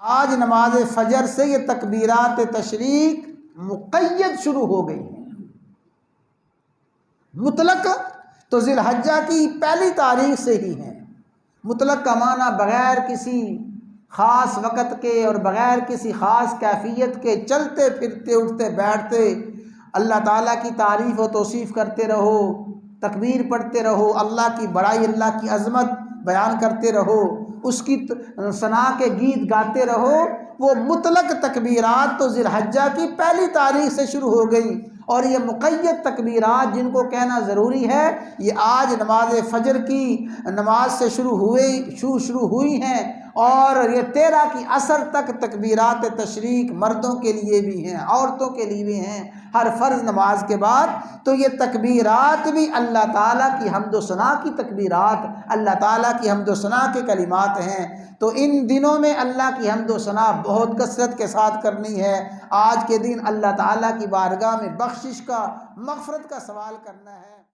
आज नमाज फजर से ये तकबीरात तशरीक मुक़य्यद शुरू हो गई है। मुतलक तो ज़िलहज्जा की पहली तारीख से ही है। मुतलक का माना बग़ैर किसी ख़ास वक़्त के और बग़ैर किसी ख़ास कैफियत के चलते फिरते उठते बैठते अल्लाह ताला की तारीफ़ व तौसीफ़ करते रहो, तकबीर पढ़ते रहो, अल्लाह की बड़ाई अल्लाह की अज़मत बयान करते रहो, उसकी सना के गीत गाते रहो। वो मुतलक तकबीरात तो ज़िलहज्जा की पहली तारीख से शुरू हो गई और ये मुक़य्यद तकबीरात जिनको कहना ज़रूरी है ये आज नमाज फ़जर की नमाज से शुरू हुई हैं और ये 13 की असर तक तकबीरात तशरीक मर्दों के लिए भी हैं, औरतों के लिए भी हैं, हर फ़र्ज़ नमाज के बाद। तो ये तकबीरात भी अल्लाह ताला की हम्दो सना की तकबीरात, अल्लाह ताला की हम्दो सना के कलिमात हैं। तो इन दिनों में अल्लाह की हम्दो सना बहुत कसरत के साथ करनी है। आज के दिन अल्लाह ताला की बारगाह में बख्शिश का, मग़फ़िरत का सवाल करना है।